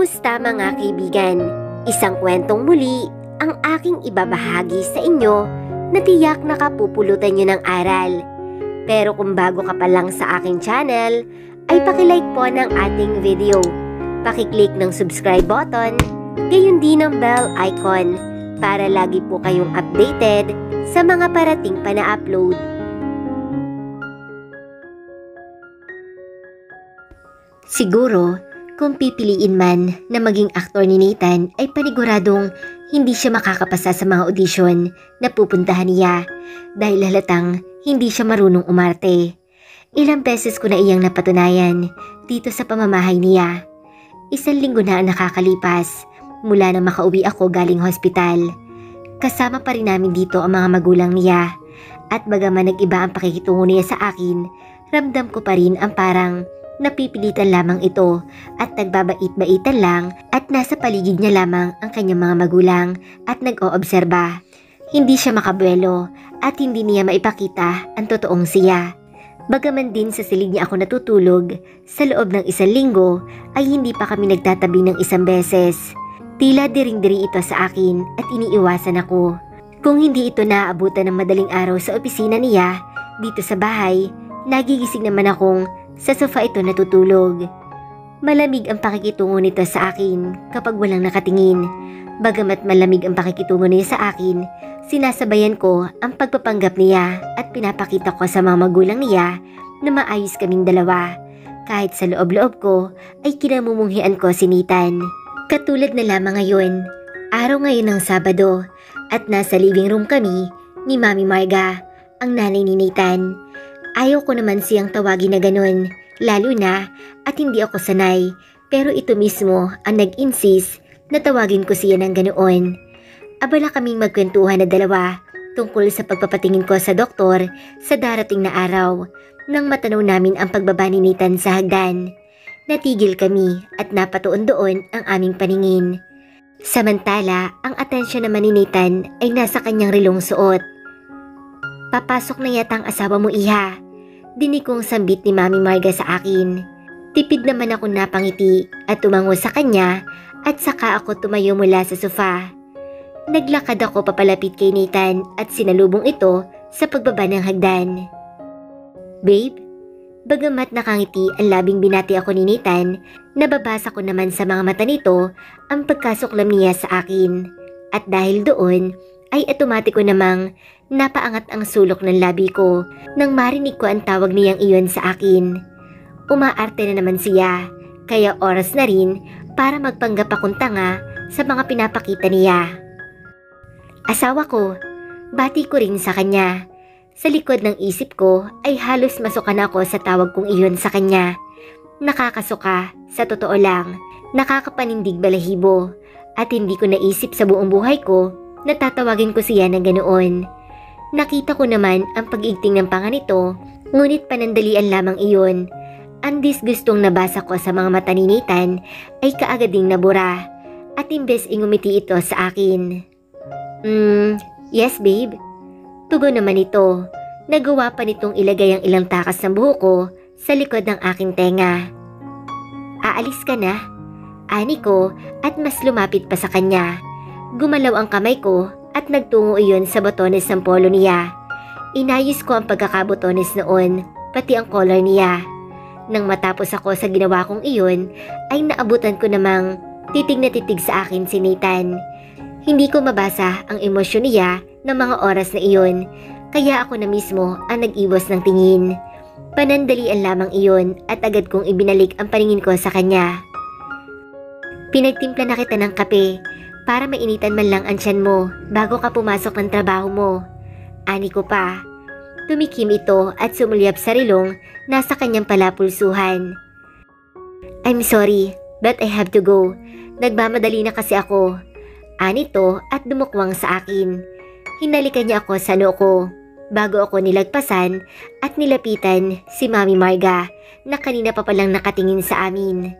Kumusta mga kaibigan? Isang kwentong muli ang aking ibabahagi sa inyo na tiyak na kapupulutan nyo ng aral. Pero kung bago ka pa lang sa aking channel, ay pakilike po ng ating video. Pakiclick ng subscribe button, gayon din ang bell icon para lagi po kayong updated sa mga parating pa na upload. Siguro, kung pipiliin man na maging aktor ni Nathan ay paniguradong hindi siya makakapasa sa mga audition na pupuntahan niya dahil halatang hindi siya marunong umarte. Ilang beses ko na iyang napatunayan dito sa pamamahay niya. 1 linggo na ang nakakalipas mula na makauwi ako galing hospital. Kasama pa rin namin dito ang mga magulang niya at bagaman nag-iba ang pakikitungo niya sa akin, ramdam ko pa rin ang parang napipilitan lamang ito at nagbabait-baitan lang at nasa paligid niya lamang ang kanyang mga magulang at nag-oobserba. Hindi siya makabuelo at hindi niya maipakita ang totoong siya. Bagaman din sa silid niya ako natutulog, sa loob ng 1 linggo ay hindi pa kami nagtatabi ng 1 beses. Tila diring-diri ito sa akin at iniiwasan ako. Kung hindi ito naaabutan ng madaling araw sa opisina niya, dito sa bahay, nagigising naman akong sa sofa ito natutulog. Malamig ang pakikitungo nito sa akin kapag walang nakatingin. Bagamat malamig ang pakikitungo niya sa akin, sinasabayan ko ang pagpapanggap niya at pinapakita ko sa mga magulang niya na maayos kaming dalawa. Kahit sa loob-loob ko ay kinamumunghian ko si Nathan. Katulad na lamang ngayon, araw ngayon ng Sabado at nasa living room kami ni Mami Marga, ang nanay ni Nathan. Ayaw ko naman siyang tawagin na ganun, lalo na at hindi ako sanay, pero ito mismo ang nag-insist na tawagin ko siya ng ganoon. Abala kaming magkwentuhan na dalawa tungkol sa pagpapatingin ko sa doktor sa darating na araw nang matanaw namin ang pagbaba ni Nathan sa hagdan. Natigil kami at napatuon doon ang aming paningin. Samantala, ang atensyon naman ni Nathan ay nasa kanyang relong suot. "Papasok na yata ang asawa mo, iha," dinig kong sambit ni Mami Marga sa akin. Tipid naman ako napangiti at tumango sa kanya at saka ako tumayo mula sa sofa. Naglakad ako papalapit kay Nathan at sinalubong ito sa pagbaba ng hagdan. "Babe?" Bagamat nakangiti ang labing binati ako ni Nathan, nababasa ko naman sa mga mata nito ang pagkasuklam niya sa akin. At dahil doon, ay automatiko namang napaangat ang sulok ng labi ko nang marinig ko ang tawag niyang iyon sa akin. Umaarte na naman siya, kaya oras na rin para magpanggap akong tanga sa mga pinapakita niya. "Asawa ko," bati ko rin sa kanya. Sa likod ng isip ko ay halos masukan ako sa tawag kong iyon sa kanya. Nakakasuka, sa totoo lang, nakakapanindig balahibo at hindi ko naisip sa buong buhay ko na tatawagin ko siya ng ganoon. Nakita ko naman ang pag-igting ng panga nito, ngunit panandalian lamang iyon. Ang disgustong nabasa ko sa mga mata ni Nathan ay kaagad ding nabura at imbes ingumiti ito sa akin. Yes babe." Tugon naman ito. Nagawa pa nitong ilagay ang ilang takas ng buhok ko sa likod ng aking tenga. "Aalis ka na?" ani ko at mas lumapit pa sa kanya. Gumalaw ang kamay ko at nagtungo iyon sa botones ng polo niya. Inayos ko ang pagkakabotones noon, pati ang collar niya. Nang matapos ako sa ginawa kong iyon, ay naabutan ko namang titig na titig sa akin si Nathan. Hindi ko mabasa ang emosyon niya ng mga oras na iyon, kaya ako na mismo ang nag-iwas ng tingin. Panandalian lamang iyon at agad kong ibinalik ang paningin ko sa kanya. "Pinagtimpla na kita ng kape para mainitan man lang ang tiyan mo bago ka pumasok ng trabaho mo," ani ko pa. Tumikim ito at sumulyap sa relong nasa kanyang palapulsuhan. "I'm sorry, but I have to go. Nagmamadali na kasi ako," ani to at dumukwang sa akin. Hinalikan niya ako sa noo ko bago ako nilagpasan at nilapitan si Mami Marga na kanina pa palang nakatingin sa amin.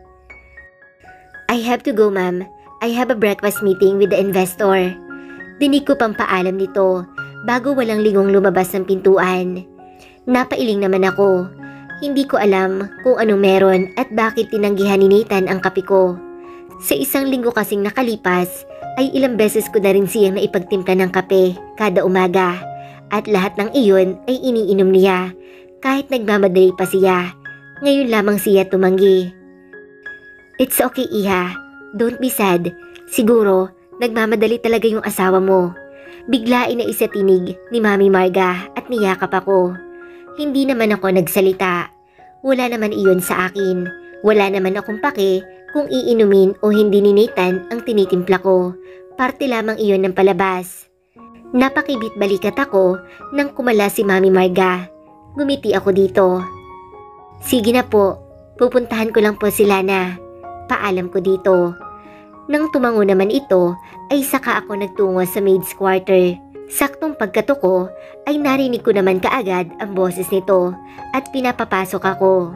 "I have to go, ma'am. I have a breakfast meeting with the investor." Dinig ko pang paalam nito bago walang lingong lumabas ng pintuan. Napailing naman ako. Hindi ko alam kung anong meron at bakit tinanggihan ni Nathan ang kape ko. Sa isang linggo kasing nakalipas, ay ilang beses ko na rin siyang naipagtimpla ng kape kada umaga. At lahat ng iyon ay iniinom niya kahit nagmamadali pa siya. Ngayon lamang siya tumanggi. It's okay, Iha. Don't be sad. Siguro, nagmamadali talaga yung asawa mo. Biglain na isatinig ni Mami Marga at niyakap ako. Hindi naman ako nagsalita. Wala naman iyon sa akin. Wala naman akong pake kung iinumin o hindi ni Nathan ang tinitimpla ko. Parte lamang iyon ng palabas. Napakibit balikat ako nang kumala si Mami Marga. Ngumiti ako dito. Sige na po, pupuntahan ko lang po si Lana. Paalam ko dito. Nang tumango naman ito, ay saka ako nagtungo sa maid's quarter. Saktong pagkatuko ay narinig ko naman kaagad ang boses nito at pinapapasok ako.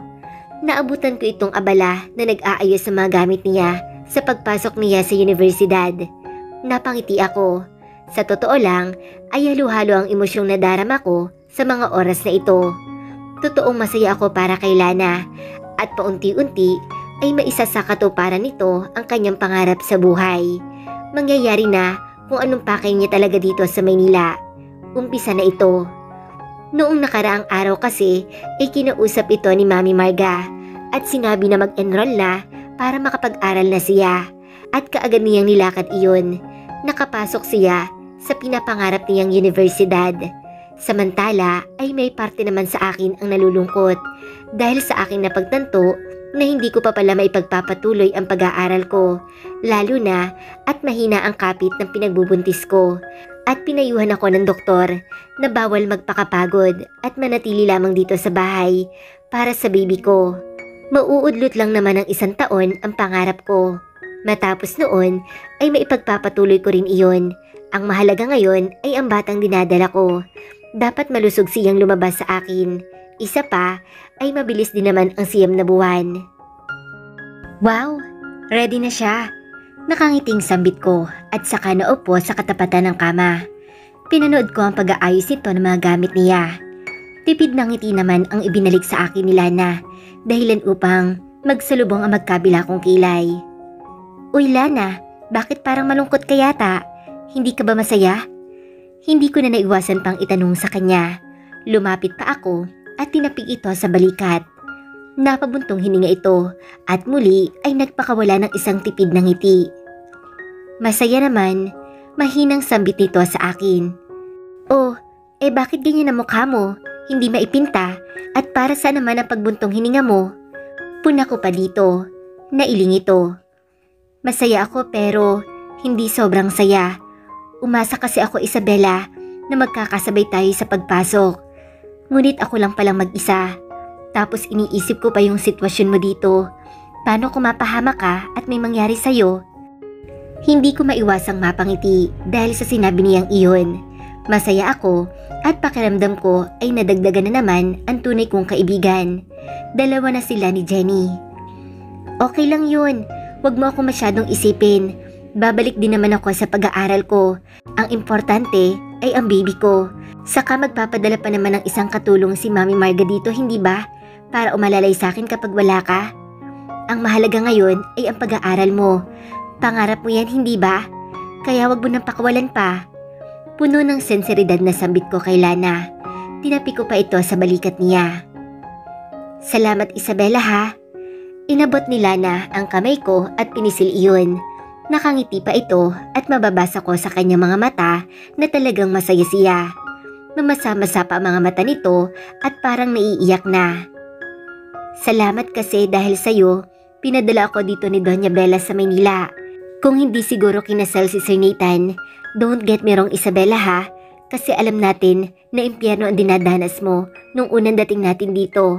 Naabutan ko itong abala na nag-aayos sa mga gamit niya sa pagpasok niya sa universidad. Napangiti ako. Sa totoo lang ay halo-halo ang emosyong nadarama ko sa mga oras na ito. Totoong masaya ako para kay Lana at paunti-unti ay maisa sa katuparan nito ang kanyang pangarap sa buhay. Mangyayari na kung anong pakay niya talaga dito sa Maynila. Umpisa na ito. Noong nakaraang araw kasi ay kinausap ito ni Mami Marga at sinabi na mag-enroll na para makapag-aral na siya at kaagad niyang nilakad iyon. Nakapasok siya sa pinapangarap niyang universidad. Samantala ay may parte naman sa akin ang nalulungkot dahil sa aking napagtanto na hindi ko pa pala maipagpapatuloy ang pag-aaral ko, lalo na at mahina ang kapit ng pinagbubuntis ko at pinayuhan ako ng doktor na bawal magpakapagod at manatili lamang dito sa bahay para sa baby ko. Mauudlot lang naman ng 1 taon ang pangarap ko. Matapos noon ay maipagpapatuloy ko rin iyon. Ang mahalaga ngayon ay ang batang dinadala ko. Dapat malusog siyang lumabas sa akin. Isa pa ay mabilis din naman ang 9 na buwan. Wow! Ready na siya. Nakangiting sambit ko at saka naupo sa katapatan ng kama. Pinanood ko ang pag-aayos nito ng mga gamit niya. Tipid ng ngiti naman ang ibinalik sa akin ni Lana dahilan upang magsalubong ang magkabila kong kilay. Uy Lana, bakit parang malungkot ka yata? Hindi ka ba masaya? Hindi ko na naiwasan pang itanong sa kanya. Lumapit pa ako at tinapik ito sa balikat. Napabuntong hininga ito at muli ay nagpakawala ng isang tipid na ngiti. Masaya naman, mahinang sambit nito sa akin. Oh, bakit ganyan ang mukha mo? Hindi maipinta at para saan naman ang pagbuntong hininga mo? Puna ko pa dito, nailing ito. Masaya ako pero hindi sobrang saya. Umasa kasi ako Isabela na magkakasabay tayo sa pagpasok. Ngunit ako lang palang mag-isa. Tapos iniisip ko pa yung sitwasyon mo dito. Paano kung mapahama ka at may mangyari sa'yo? Hindi ko maiwasang mapangiti dahil sa sinabi niyang iyon. Masaya ako at pakiramdam ko ay nadagdagan na naman ang tunay kong kaibigan. 2 na sila ni Jenny. Okay lang yun. Huwag mo ako masyadong isipin. Babalik din naman ako sa pag-aaral ko. Ang importante ay ang baby ko. Saka magpapadala pa naman ng isang katulong si Mami Marga dito, hindi ba? Para umalalay sa akin kapag wala ka. Ang mahalaga ngayon ay ang pag-aaral mo. Pangarap mo yan, hindi ba? Kaya wag mo nang pakawalan pa. Puno ng senseridad na sambit ko kay Lana. Tinapi ko pa ito sa balikat niya. Salamat Isabela ha. Inabot ni Lana ang kamay ko at pinisil iyon. Nakangiti pa ito at mababasa ko sa kanyang mga mata na talagang masaya siya. Mamasa-masa pa ang mga mata nito at parang naiiyak na. Salamat kasi dahil sa'yo, pinadala ako dito ni Doña Bella sa Maynila. Kung hindi siguro kinasal si Sir Nathan, don't get me wrong Isabela ha, kasi alam natin na impyerno ang dinadanas mo nung unang dating natin dito.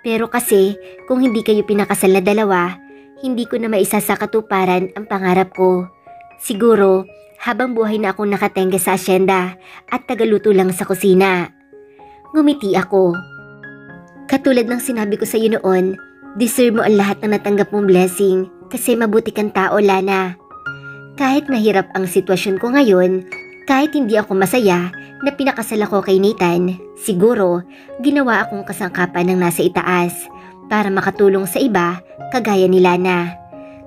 Pero kasi kung hindi kayo pinakasal na dalawa, hindi ko na maisa sa katuparan ang pangarap ko. Siguro, habang buhay na akong nakatengga sa asyenda at tagaluto lang sa kusina. Ngumiti ako. Katulad ng sinabi ko sa iyo noon, deserve mo ang lahat ng natanggap mong blessing kasi mabuti kang tao, Lana. Kahit mahirap ang sitwasyon ko ngayon, kahit hindi ako masaya na pinakasal ako kay Nathan, siguro ginawa akong kasangkapan ng nasa itaas para makatulong sa iba kagaya ni Lana.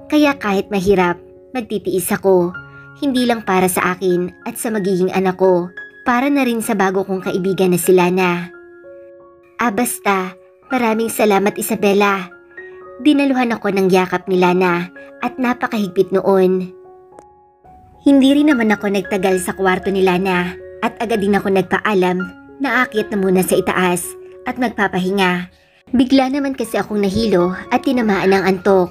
Kaya kahit mahirap, magtitiis ako. Hindi lang para sa akin at sa magiging anak ko, para na rin sa bago kong kaibigan na si Lana. Basta, maraming salamat Isabela. Dinaluhan ako ng yakap ni Lana at napakahigpit noon. Hindi rin naman ako nagtagal sa kwarto ni Lana at agad din ako nagpaalam na aakyat na muna sa itaas at magpapahinga. Bigla naman kasi akong nahilo at tinamaan ng antok.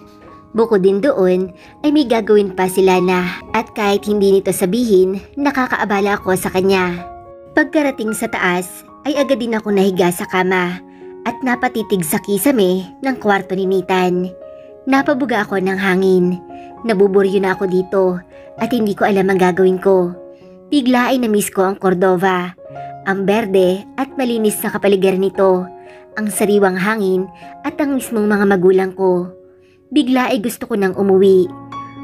Bukod din doon ay may gagawin pa si Lana at kahit hindi nito sabihin, nakakaabala ako sa kanya. Pagkarating sa taas ay agad din ako nahiga sa kama at napatitig sa kisame ng kwarto ni Nathan. Napabuga ako ng hangin. Nabuburyo na ako dito at hindi ko alam ang gagawin ko. Bigla ay namiss ko ang Cordova. Ang berde at malinis na kapaligiran nito, ang sariwang hangin at ang mismong mga magulang ko. Bigla ay gusto ko nang umuwi.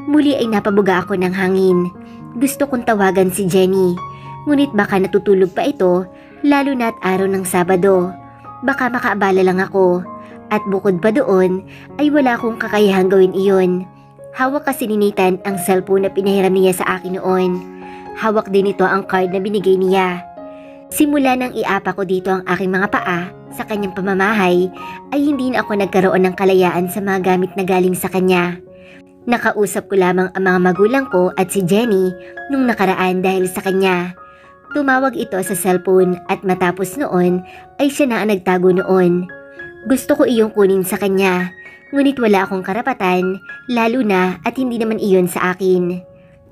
Muli ay napabuga ako ng hangin. Gusto kong tawagan si Jenny. Ngunit baka natutulog pa ito, lalo na't araw ng Sabado. Baka makaabala lang ako. At bukod pa doon, ay wala akong kakayahang gawin iyon. Hawak kasi ni Nathan ang cellphone na pinahiram niya sa akin noon. Hawak din ito ang card na binigay niya. Simula nang iapa ko dito ang aking mga paa sa kanyang pamamahay, ay hindi na ako nagkaroon ng kalayaan sa mga gamit na galing sa kanya. Nakausap ko lamang ang mga magulang ko at si Jenny nung nakaraan dahil sa kanya. Tumawag ito sa cellphone at matapos noon ay siya na ang nagtago noon. Gusto ko iyong kunin sa kanya, ngunit wala akong karapatan, lalo na at hindi naman iyon sa akin.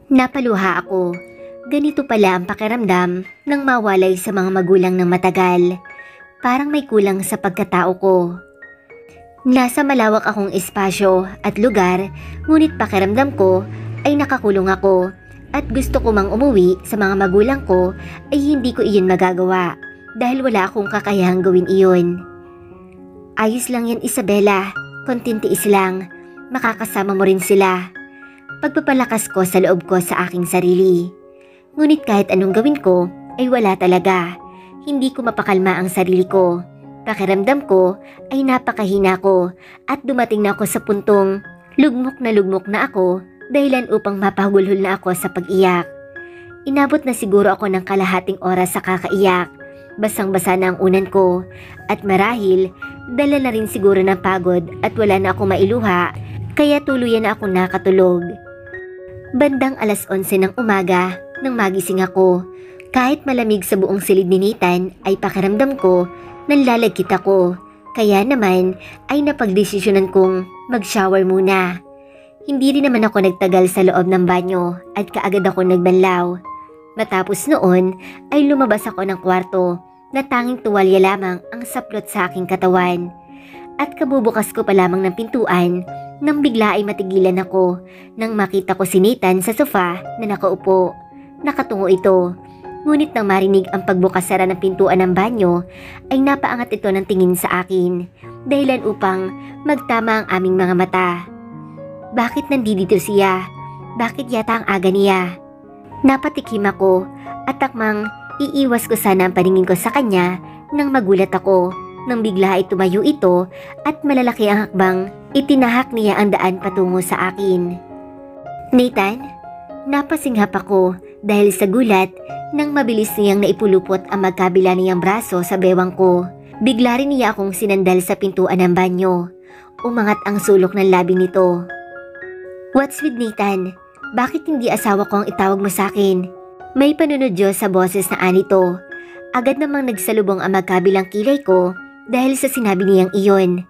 Napaluha ako. Ganito pala ang pakiramdam nang mawalay sa mga magulang ng matagal. Parang may kulang sa pagkatao ko. Nasa malawak akong espasyo at lugar, ngunit pakiramdam ko ay nakakulong ako. At gusto ko mang umuwi sa mga magulang ko ay hindi ko iyon magagawa dahil wala akong kakayahang gawin iyon. Ayos lang yan Isabela, konting tiis lang, makakasama mo rin sila. Pagpapalakas ko sa loob ko sa aking sarili. Ngunit kahit anong gawin ko ay wala talaga, hindi ko mapakalma ang sarili ko. Pakiramdam ko ay napakahina ko at dumating na ako sa puntong lugmok na ako dahilan upang mapahulhol na ako sa pag-iyak. Inabot na siguro ako ng kalahating oras sa kakaiyak. Basang-basa na ang unan ko at marahil dala na rin siguro ng pagod at wala na akong mailuha kaya tuluyan na akong nakatulog. Bandang alas 11 ng umaga nang magising ako. Kahit malamig sa buong silid ni Nathan ay pakiramdam ko nanlalagkit ako. Kaya naman ay napagdesisyonan kong mag-shower muna. Hindi rin naman ako nagtagal sa loob ng banyo at kaagad ako nagbanlaw. Matapos noon ay lumabas ako ng kwarto na tanging tuwalya lamang ang saplot sa aking katawan. At kabubukas ko pa lamang ng pintuan nang bigla ay matigilan ako nang makita ko si Nathan sa sofa na nakaupo. Nakatungo ito. Ngunit nang marinig ang pagbukas-sara ng pintuan ng banyo ay napaangat ito ng tingin sa akin dahilan upang magtama ang aming mga mata. Bakit nandito siya? Bakit yata ang aga niya? Napatikim ako at takmang iiwas ko sana ang paningin ko sa kanya nang magulat ako nang bigla ay tumayo ito at malalaki ang hakbang itinahak niya ang daan patungo sa akin. Nathan, napasinghap ako dahil sa gulat nang mabilis niyang naipulupot ang magkabila niyang braso sa bewang ko. Bigla rin niya akong sinandal sa pintuan ng banyo. Umangat ang sulok ng labi nito. What's with Nathan? Bakit hindi asawa ko ang itawag mo sa akin? May panunodyo sa boses na anito. Agad namang nagsalubong ang magkabilang kilay ko dahil sa sinabi niyang iyon.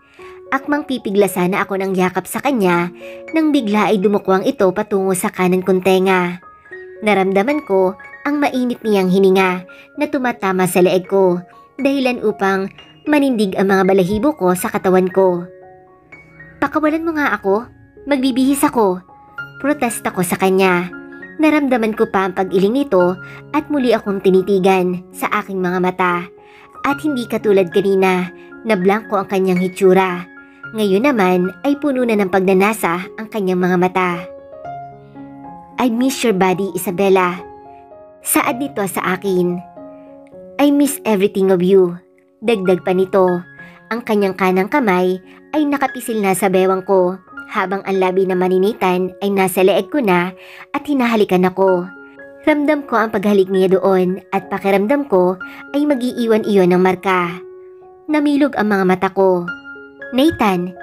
Akmang pipigla sana ako ng yakap sa kanya nang bigla ay dumukwang ito patungo sa kanan kong tenga. Naramdaman ko ang mainit niyang hininga na tumatama sa leeg ko dahilan upang manindig ang mga balahibo ko sa katawan ko. Pakawalan mo nga ako. Magbibihis ako. Protesta ko sa kanya. Naramdaman ko pa ang pag-iling nito at muli akong tinitigan sa aking mga mata. At hindi katulad kanina na blanko ang kanyang hitsura. Ngayon naman ay puno na ng pagnanasa ang kanyang mga mata. I miss your body, Isabela. Saad nito sa akin. I miss everything of you. Dagdag pa nito. Ang kanyang kanang kamay ay nakapisil na sa bewang ko habang ang labi na maninitan ay nasa leeg ko na at hinahalikan ako. Ramdam ko ang paghalik niya doon at pakiramdam ko ay mag-iiwan iyon ng marka. Namilog ang mga mata ko. Nathan,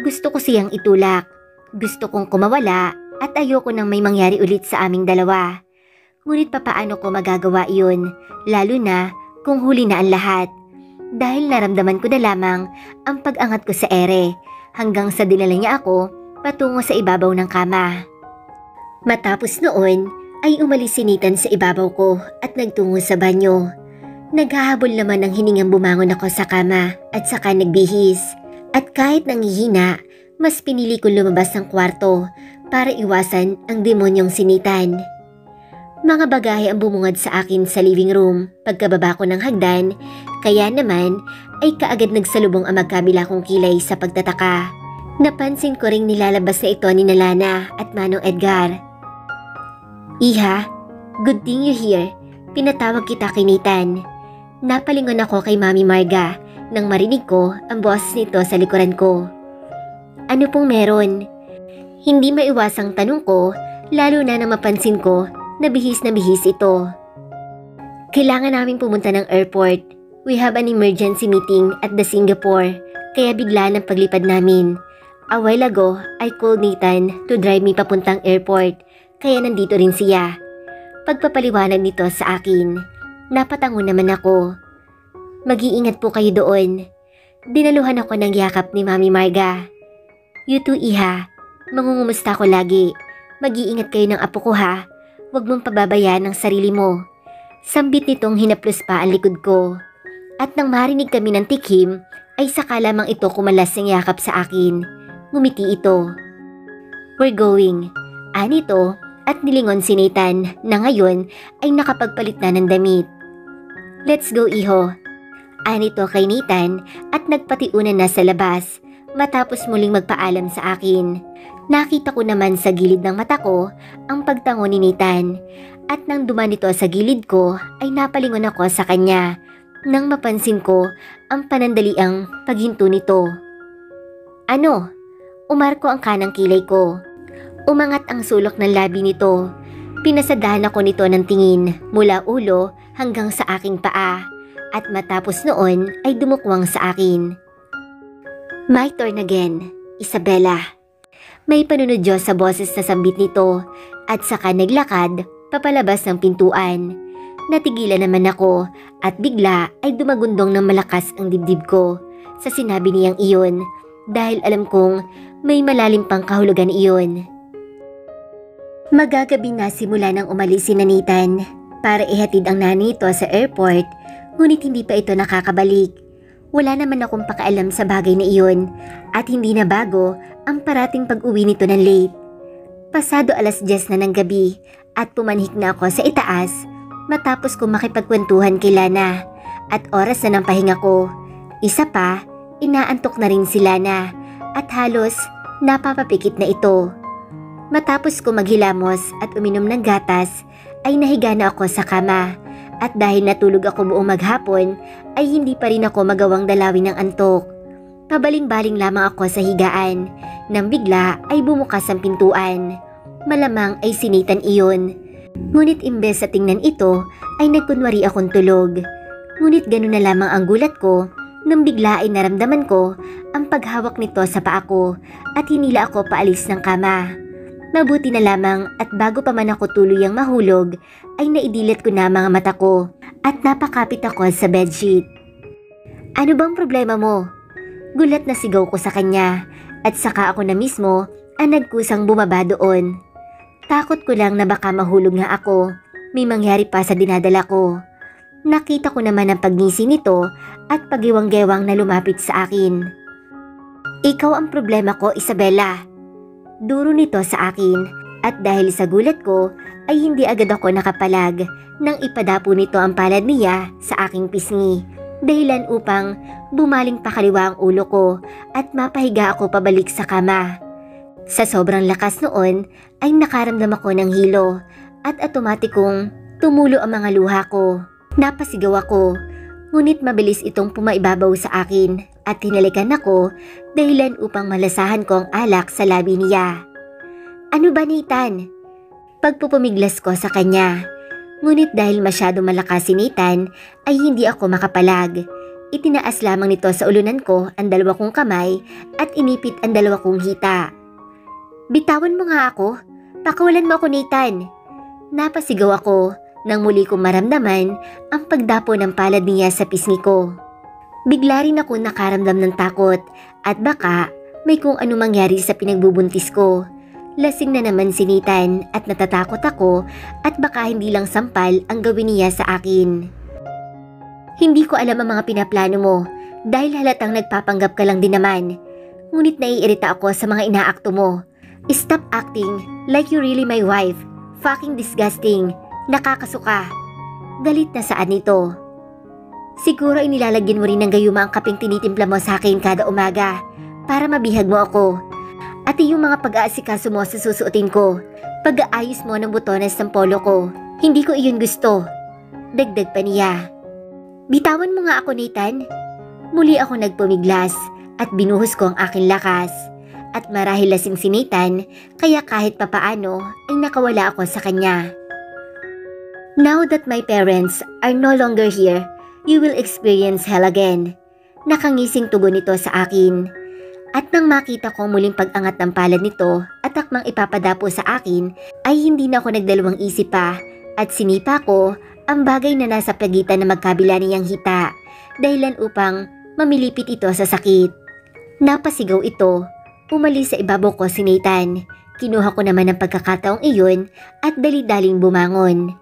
gusto ko siyang itulak. Gusto kong kumawala at ayoko nang may mangyari ulit sa aming dalawa. Ngunit papaano ko magagawa iyon, lalo na kung huli na ang lahat. Dahil naramdaman ko na lamang ang pag-angat ko sa ere hanggang sa dinala niya ako patungo sa ibabaw ng kama. Matapos noon ay umalis si Nathan sa ibabaw ko at nagtungo sa banyo. Naghahabol naman ng hiningang bumangon ako sa kama at saka nagbihis. At kahit nangihina, mas pinili kong lumabas ng kwarto para iwasan ang demonyong si Nathan. Mga bagahe ang bumungad sa akin sa living room pagkababa ko ng hagdan, kaya naman ay kaagad nagsalubong ang magkabila kong kilay sa pagtataka. Napansin ko ring nilalabas na ito ni Lana at Manong Edgar. Iha, good thing you're here. Pinatawag kita kay Nathan. Napalingon ako kay Mami Marga nang marinig ko ang boses nito sa likuran ko. Ano pong meron? Hindi maiwasang tanong ko, lalo na nang mapansin ko na bihis ito. Kailangan namin pumunta ng airport. We have an emergency meeting at the Singapore, kaya bigla ng paglipad namin. A while ago, I called Nathan to drive me papuntang airport, kaya nandito rin siya. Pagpapaliwanag nito sa akin, napatango naman ako. Mag-iingat po kayo doon. Dinaluhan ako ng yakap ni Mami Marga. You too, Iha. Mangungumusta ko lagi. Mag-iingat kayo ng apo ko ha. Huwag mong pababayaan ang sarili mo. Sambit nitong hinaplos pa ang likod ko. At nang marinig kami ng tikhim, ay saka lamang ito kumalas ng yakap sa akin. Ngumiti ito. We're going. Anito at nilingon si Nathan na ngayon ay nakapagpalit na ng damit. Let's go, Iho. Anito kay Nathan at nagpatiunan na sa labas matapos muling magpaalam sa akin. Nakita ko naman sa gilid ng mata ko ang pagtango ni Nathan at nang duman ito sa gilid ko ay napalingon ako sa kanya nang mapansin ko ang panandaliang paghinto nito. Ano? Umarko ang kanang kilay ko. Umangat ang sulok ng labi nito. Pinasadahan ako nito ng tingin mula ulo hanggang sa aking paa at matapos noon ay dumukwang sa akin. My turn again, Isabella. May panunodyo sa boses na sambit nito at saka naglakad papalabas ng pintuan. Natigilan naman ako at bigla ay dumagundong ng malakas ang dibdib ko sa sinabi niyang iyon dahil alam kong may malalim pang kahulugan iyon. Magagabi na simula nang umalis si Nathan para ihatid ang nanay nito sa airport, ngunit hindi pa ito nakakabalik. Wala naman akong pakialam sa bagay na iyon at hindi na bago ang parating pag-uwi nito ng late. Pasado 10:00 na ng gabi at pumanhik na ako sa itaas matapos kong makipagkwentuhan kay Lana at oras na ng pahinga ko. Isa pa, inaantok na rin si Lana at halos napapapikit na ito. Matapos ko maghilamos at uminom ng gatas ay nahiga na ako sa kama. At dahil natulog ako buong maghapon, ay hindi pa rin ako magawang dalawin ng antok. Pabaling-baling lamang ako sa higaan, nang bigla ay bumukas ang pintuan. Malamang ay si Nathan iyon. Ngunit imbes sa tingnan ito, ay nagkunwari akong tulog. Ngunit gano'n na lamang ang gulat ko, nang bigla ay naramdaman ko ang paghawak nito sa paa ko at hinila ako paalis ng kama. Mabuti na lamang at bago pa man ako tuluyang mahulog ay naidilat ko na mga mata ko at napakapit ako sa bedsheet. Ano bang problema mo? Gulat na sigaw ko sa kanya at saka ako na mismo ang nagkusang bumaba doon. Takot ko lang na baka mahulog nga ako, may mangyari pa sa dinadala ko. Nakita ko naman ang pagngisi nito at pagiwang-gewang na lumapit sa akin. Ikaw ang problema ko, Isabella. Duro nito sa akin at dahil sa gulat ko ay hindi agad ako nakapalag nang ipadapo nito ang palad niya sa aking pisngi, dahilan upang bumaling pa kaliwa ang ulo ko at mapahiga ako pabalik sa kama. Sa sobrang lakas noon ay nakaramdam ako ng hilo at otomatikong tumulo ang mga luha ko. Napasigaw ako, ngunit mabilis itong pumaibabaw sa akin at hinalikan ako dahilan upang malasahan ko ang alak sa labi niya. Ano ba, Nathan? Pagpupumiglas ko sa kanya. Ngunit dahil masyado malakas si Nathan ay hindi ako makapalag. Itinaas lamang nito sa ulunan ko ang dalawa kong kamay at inipit ang dalawa kong hita. Bitawan mo nga ako. Pakawalan mo ako, Nathan. Napasigaw ako nang muli kong maramdaman ang pagdapo ng palad niya sa pisngi ko. Bigla rin ako nakaramdam ng takot at baka may kung ano mangyari sa pinagbubuntis ko. Lasing na naman si Nathan at natatakot ako at baka hindi lang sampal ang gawin niya sa akin. Hindi ko alam ang mga pinaplano mo dahil halatang nagpapanggap ka lang din naman. Ngunit naiirita ako sa mga inaakto mo. Stop acting like you're really my wife. Fucking disgusting. Nakakasuka. Galit na saan ito? Siguro inilalagyan mo rin ng gayuma ang kapeng tinitimpla mo sa akin kada umaga para mabihag mo ako. At yung mga pag-aasikaso mo sa susuotin ko, pag-aayos mo ng butones ng polo ko, hindi ko iyon gusto. Dagdag pa niya. Bitawan mo nga ako, Nathan. Muli ako nagpumiglas at binuhos ko ang aking lakas. At marahil lasing si Nathan, kaya kahit papaano ay nakawala ako sa kanya. Now that my parents are no longer here, you will experience hell again. Nakangising tugon nito sa akin. At nang makita ko muling pag-angat ng palad nito at akmang ipapadapo sa akin, ay hindi na ako nagdalawang isip pa at sinipa ko ang bagay na nasa pagitan na magkabila niyang hita, dahilan upang mamilipit ito sa sakit. Napasigaw ito. Umalis sa ibabaw ko si Nathan. Kinuha ko naman ang pagkakataong iyon at dali-daling bumangon.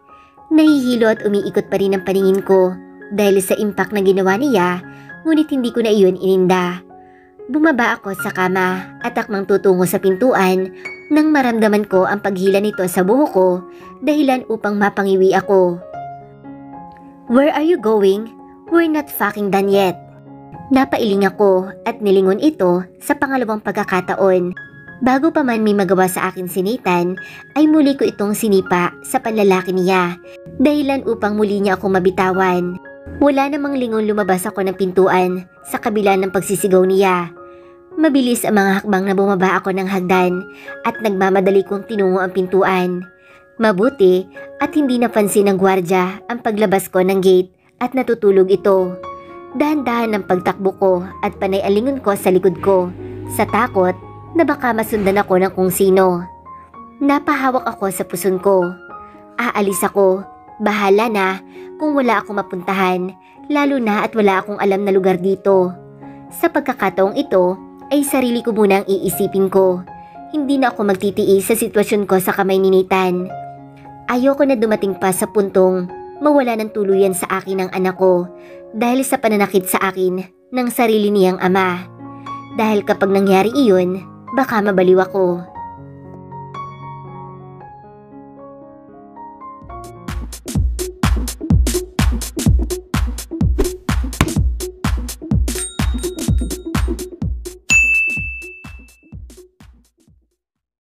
Nahihilo at umiikot pa rin ang paningin ko dahil sa impact na ginawa niya, ngunit hindi ko na iyon ininda. Bumaba ako sa kama at akmang tutungo sa pintuan nang maramdaman ko ang paghila nito sa buhok ko dahilan upang mapangiwi ako. Where are you going? We're not fucking done yet. Napailing ako at nilingon ito sa pangalawang pagkakataon. Bago pa man may magawa sa akin si Nathan, ay muli ko itong sinipa sa panlalaki niya, dahilan upang muli niya ako mabitawan. Wala namang lingon lumabas ako ng pintuan sa kabila ng pagsisigaw niya. Mabilis ang mga hakbang na bumaba ako ng hagdan at nagmamadali kong tinungo ang pintuan. Mabuti at hindi napansin ng gwardya ang paglabas ko ng gate at natutulog ito. Dahan-dahan ang pagtakbo ko at panay alingon ko sa likod ko sa takot na baka masundan ako ng kung sino. Napahawak ako sa puson ko. Aalis ako, bahala na kung wala akong mapuntahan, lalo na at wala akong alam na lugar dito. Sa pagkakataong ito ay sarili ko muna ang iisipin ko. Hindi na ako magtitiis sa sitwasyon ko sa kamay ni Nathan. Ayoko na dumating pa sa puntong mawala ng tuluyan sa akin ang anak ko dahil sa pananakit sa akin ng sarili niyang ama. Dahil kapag nangyari iyon, baka mabaliw ako.